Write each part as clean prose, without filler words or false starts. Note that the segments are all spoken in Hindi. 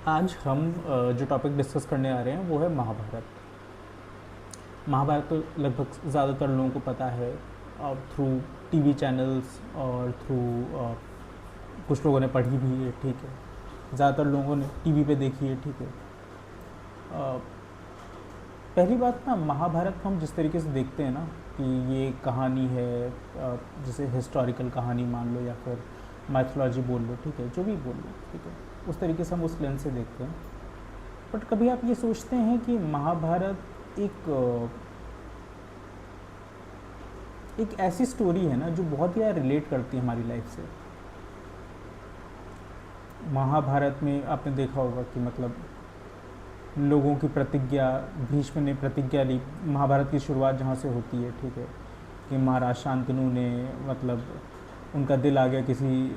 आज हम जो टॉपिक डिस्कस करने आ रहे हैं वो है महाभारत। महाभारत तो लगभग ज़्यादातर लोगों को पता है थ्रू टीवी चैनल्स और थ्रू कुछ लोगों ने पढ़ी भी है, ठीक है। ज़्यादातर लोगों ने टीवी पे देखी है, ठीक है। पहली बात ना, महाभारत को हम जिस तरीके से देखते हैं ना कि ये कहानी है, जैसे हिस्टोरिकल कहानी मान लो या फिर माइथोलॉजी बोल लो, ठीक है, जो भी बोल लो, ठीक है, उस तरीके से हम उस लेंस से देखते हैं। बट कभी आप ये सोचते हैं कि महाभारत एक ऐसी स्टोरी है ना जो बहुत ही रिलेट करती है हमारी लाइफ से। महाभारत में आपने देखा होगा कि मतलब लोगों की प्रतिज्ञा, भीष्म ने प्रतिज्ञा ली। महाभारत की शुरुआत जहाँ से होती है, ठीक है, कि महाराज शांतनु ने मतलब उनका दिल आ गया किसी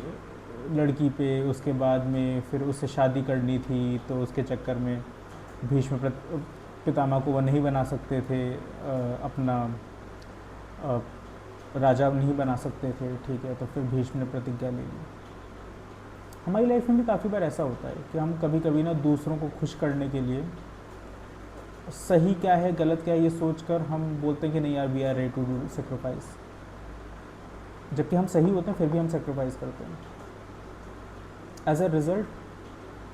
लड़की पे, उसके बाद में फिर उससे शादी करनी थी, तो उसके चक्कर में भीष्म पितामह को वो नहीं बना सकते थे, अपना राजा नहीं बना सकते थे, ठीक है, तो फिर भीष्म ने प्रतिज्ञा ले ली। हमारी लाइफ में भी काफ़ी बार ऐसा होता है कि हम कभी कभी ना दूसरों को खुश करने के लिए सही क्या है गलत क्या है ये सोचकर हम बोलते हैं कि नहीं यार, we are ready to do sacrifice, जबकि हम सही होते हैं फिर भी हम सेक्रीफाइस करते हैं। एज अ रिज़ल्ट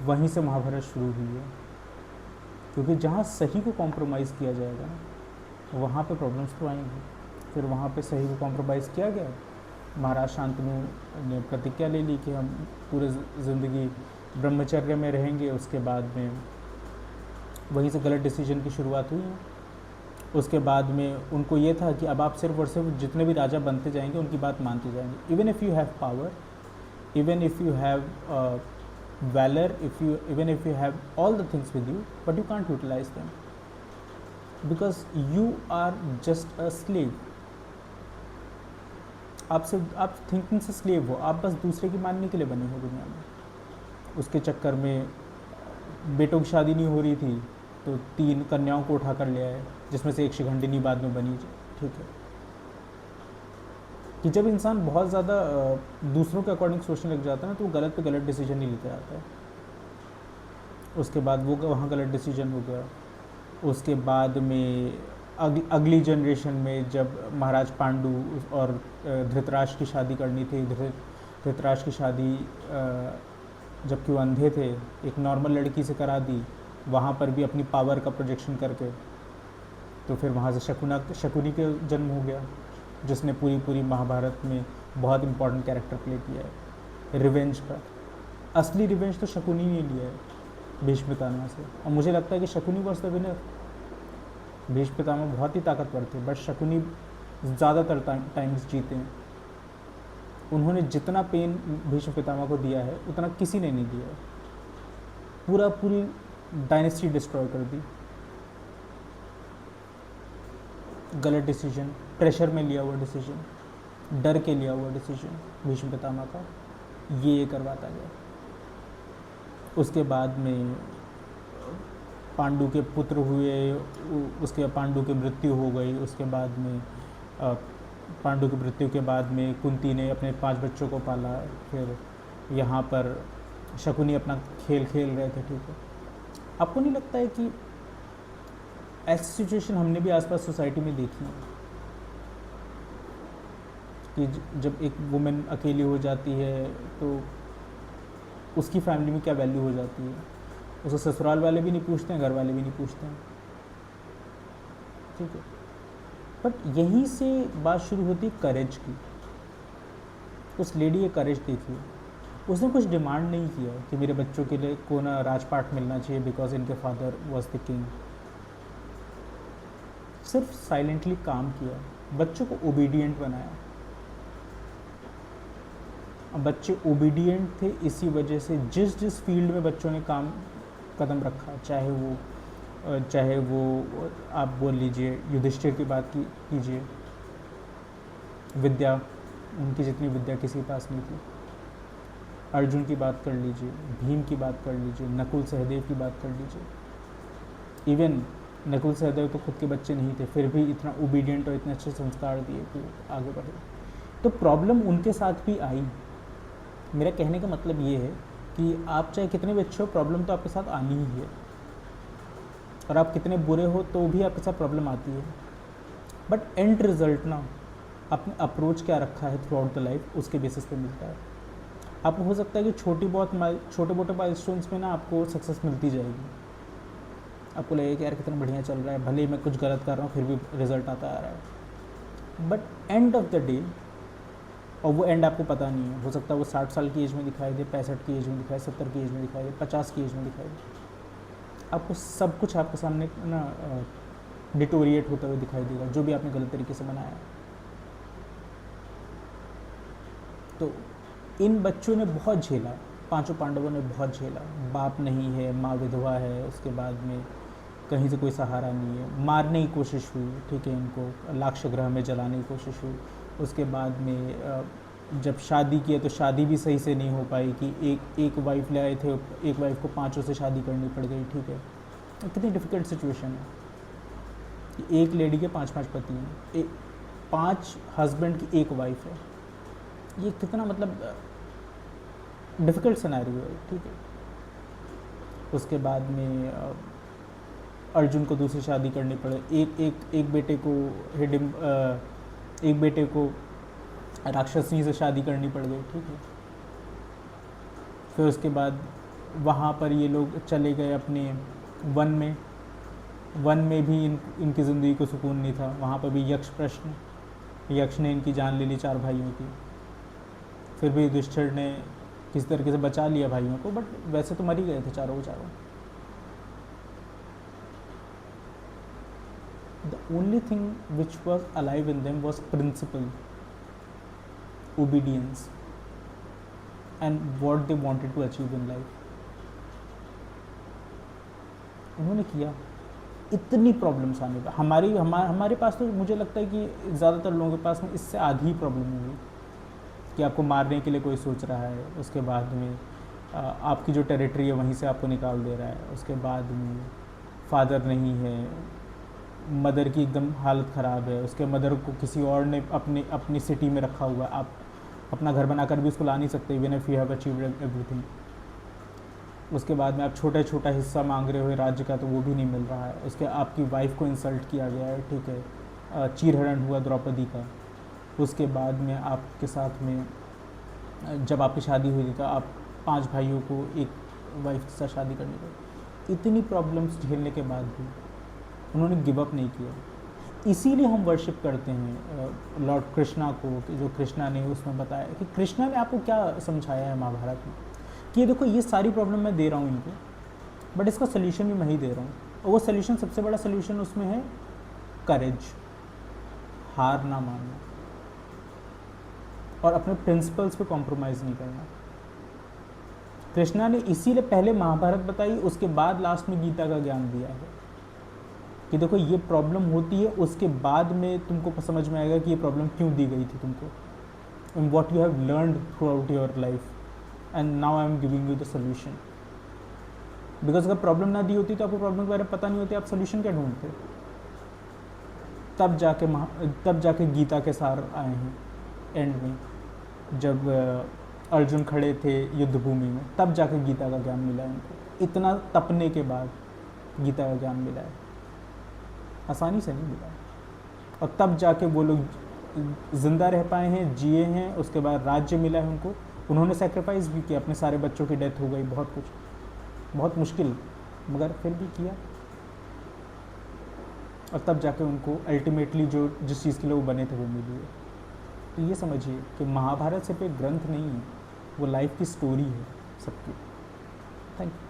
वहीं से महाभारत शुरू हुई है, क्योंकि जहाँ सही को कॉम्प्रोमाइज़ किया जाएगा ना वहाँ पे प्रॉब्लम्स तो आएंगी। फिर वहाँ पे सही को कॉम्प्रोमाइज़ किया गया। महाराज शांतनु ने प्रतिज्ञा ले ली कि हम पूरे ज़िंदगी ब्रह्मचर्य में रहेंगे। उसके बाद में वहीं से गलत डिसीजन की शुरुआत हुई है। उसके बाद में उनको ये था कि अब आप सिर्फ और सिर्फ जितने भी राजा बनते जाएंगे उनकी बात मानते जाएंगे, even if you have power, even if you have valor, even if you have all the things with you, but you can't utilize them because you are just a slave. आप थिंकिंग से स्लेव हो, आप बस दूसरे की मानने के लिए बने हो दुनिया में। उसके चक्कर में बेटों की शादी नहीं हो रही थी तो 3 कन्याओं को उठा कर ले आए, जिसमें से एक शिखंडिनी बाद में बनी, ठीक है। कि जब इंसान बहुत ज़्यादा दूसरों के अकॉर्डिंग सोचने लग जाता है ना तो वो गलत पे गलत डिसीजन ही लेते आता है। उसके बाद वो वहाँ गलत डिसीजन हो गया। उसके बाद में अगली जनरेशन में जब महाराज पांडु और धृतराष्ट्र की शादी करनी थी, धृतराष्ट्र की शादी जबकि वो अंधे थे एक नॉर्मल लड़की से करा दी, वहाँ पर भी अपनी पावर का प्रोजेक्शन करके। तो फिर वहाँ से शकुनी का जन्म हो गया, जिसने पूरी महाभारत में बहुत इंपॉर्टेंट कैरेक्टर प्ले किया है। रिवेंज का असली रिवेंज तो शकुनी ने लिया है भीष्म पितामह से, और मुझे लगता है कि Shakuni was the winner. Bhishma Pitamah बहुत ही ताकतवर थे, बट शकुनी ज़्यादातर टाइम्स जीते हैं। उन्होंने जितना पेन भीष्म पितामह को दिया है उतना किसी ने नहीं दिया है। पूरी डायनेस्टी डिस्ट्रॉय कर दी। गलत डिसीजन, प्रेशर में लिया हुआ डिसीजन, डर के लिया हुआ डिसीजन भीष्म पितामह का, ये करवाता गया। उसके बाद में पांडु के पुत्र हुए, उसके पांडु की मृत्यु हो गई। उसके बाद में पांडु की मृत्यु के बाद में कुंती ने अपने 5 बच्चों को पाला। फिर यहाँ पर शकुनी अपना खेल खेल रहे थे, ठीक है। आपको नहीं लगता है कि ऐसी सिचुएशन हमने भी आसपास सोसाइटी में देखी है कि जब एक वुमेन अकेली हो जाती है तो उसकी फैमिली में क्या वैल्यू हो जाती है, उसे ससुराल वाले भी नहीं पूछते हैं, घर वाले भी नहीं पूछते हैं, ठीक है। बट यहीं से बात शुरू होती है करेज की। उस लेडी ये करेज देखिए, उसने कुछ डिमांड नहीं किया कि मेरे बच्चों के लिए को ना राजपाट मिलना चाहिए बिकॉज इनके फादर वॉज द किंग। सिर्फ साइलेंटली काम किया, बच्चों को ओबीडियंट बनाया। अब बच्चे ओबीडियंट थे इसी वजह से जिस फील्ड में बच्चों ने काम कदम रखा, चाहे वो आप बोल लीजिए युधिष्ठिर की बात कीजिए, विद्या, उनकी जितनी विद्या किसी के पास नहीं थी। अर्जुन की बात कर लीजिए, भीम की बात कर लीजिए, नकुल सहदेव की बात कर लीजिए। इवन नकुल सहदेव तो खुद के बच्चे नहीं थे, फिर भी इतना ओबीडियंट और इतने अच्छे संस्कार दिए कि आगे बढ़े। तो प्रॉब्लम उनके साथ भी आई। मेरा कहने का मतलब ये है कि आप चाहे कितने भी अच्छे हो, प्रॉब्लम तो आपके साथ आनी ही है, और आप कितने बुरे हो तो भी आपके साथ प्रॉब्लम आती है। बट एंड रिजल्ट ना आपने अप्रोच क्या रखा है थ्रू आउट द लाइफ, उसके बेसिस पे मिलता है। आपको हो सकता है कि छोटे मोटे माइलस्टोन्स में ना आपको सक्सेस मिलती जाएगी, आपको लगेगा कि यार कितना बढ़िया चल रहा है, भले ही मैं कुछ गलत कर रहा हूँ फिर भी रिजल्ट आता आ रहा है। But end of the day, और वो एंड आपको पता नहीं है, हो सकता है वो 60 साल की एज में दिखाई दे, 65 की एज में दिखाई, 70 की एज में दिखाई दे, 50 की एज में दिखाई दे। आपको सब कुछ आपके सामने ना डिटोरिएट होता हुआ दिखाई देगा, जो भी आपने गलत तरीके से बनाया। तो इन बच्चों ने बहुत झेला, पांचों पांडवों ने बहुत झेला। बाप नहीं है, माँ विधवा है, उसके बाद में कहीं से कोई सहारा नहीं है, मारने की कोशिश हुई, ठीक है, इनको लाक्षागृह में जलाने की कोशिश हुई। उसके बाद में जब शादी किया तो शादी भी सही से नहीं हो पाई, कि एक वाइफ ले आए थे, एक वाइफ को पांचों से शादी करनी पड़ गई, ठीक है। तो कितनी डिफ़िकल्ट सिचुएशन है कि एक लेडी के 5 पति हैं, 5 हस्बैंड की एक वाइफ है, ये कितना मतलब डिफ़िकल्ट सिनेरियो है, ठीक है। उसके बाद में अर्जुन को दूसरी शादी करनी पड़े, एक बेटे को एक बेटे को राक्षसनी से शादी करनी पड़ गई, ठीक है। फिर उसके बाद वहाँ पर ये लोग चले गए अपने वन में भी इनकी ज़िंदगी को सुकून नहीं था, वहाँ पर भी यक्ष ने इनकी जान ले ली 4 भाइयों की। फिर भी युधिष्ठिर ने किसी तरीके से बचा लिया भाइयों को, बट वैसे तो मर ही गए थे चारों। The only thing which was alive in them was principle, obedience, and what they wanted to achieve in life. उन्होंने किया। इतनी प्रॉब्लम्स आने पर हमारे पास तो मुझे लगता है कि ज़्यादातर लोगों के पास में इससे आधी ही प्रॉब्लम होगी, कि आपको मारने के लिए कोई सोच रहा है, उसके बाद में आपकी जो टेरिटरी है वहीं से आपको निकाल दे रहा है, उसके बाद में फादर नहीं है, मदर की एकदम हालत ख़राब है, उसके मदर को किसी और ने अपनी सिटी में रखा हुआ है, आप अपना घर बनाकर भी उसको ला नहीं सकते, even if you have achieved everything. उसके बाद में आप छोटा हिस्सा मांग रहे हो राज्य का, तो वो भी नहीं मिल रहा है। उसके आपकी वाइफ को इंसल्ट किया गया है, ठीक है, चीरहरण हुआ द्रौपदी का। उसके बाद में आपके साथ में जब आपकी शादी हुई थी तो आप 5 भाइयों को एक वाइफ के साथ शादी करनी पड़ी। इतनी प्रॉब्लम्स झेलने के बाद भी उन्होंने गिव अप नहीं किया। इसीलिए हम वर्शिप करते हैं लॉर्ड कृष्णा को, कि जो कृष्णा ने उसमें बताया कि कृष्णा ने आपको क्या समझाया है महाभारत में, कि ये देखो ये सारी प्रॉब्लम मैं दे रहा हूँ इनको, बट इसका सोल्यूशन भी मैं ही दे रहा हूँ। और वो सोल्यूशन, सबसे बड़ा सोल्यूशन उसमें है करेज, हार ना मानना, और अपने प्रिंसिपल्स पे कॉम्प्रोमाइज़ नहीं करना। कृष्णा ने इसीलिए पहले महाभारत बताई, उसके बाद लास्ट में गीता का ज्ञान दिया है, कि देखो ये प्रॉब्लम होती है, उसके बाद में तुमको समझ में आएगा कि ये प्रॉब्लम क्यों दी गई थी तुमको, and what you have learned through out your life, and now I am giving you the solution. Because अगर प्रॉब्लम ना दी होती तो आपको प्रॉब्लम के बारे में पता नहीं होती, आप सोल्यूशन क्या ढूंढते। तब जाके गीता के सार आए हैं एंड में, जब अर्जुन खड़े थे युद्ध भूमि में, तब जाके गीता का ज्ञान मिला है उनको। इतना तपने के बाद गीता का ज्ञान मिला है, आसानी से नहीं मिला। और तब जाके वो लोग ज़िंदा रह पाए हैं, जिए हैं, उसके बाद राज्य मिला है उनको। उन्होंने सेक्रीफाइस भी किया, अपने सारे बच्चों की डेथ हो गई, बहुत कुछ, बहुत मुश्किल, मगर फिर भी किया। और तब जाके उनको अल्टीमेटली जिस चीज़ के लिए वो बने थे वो मिली है। तो ये समझिए कि महाभारत सिर्फ एक ग्रंथ नहीं है, वो लाइफ की स्टोरी है सबकी। Thank you.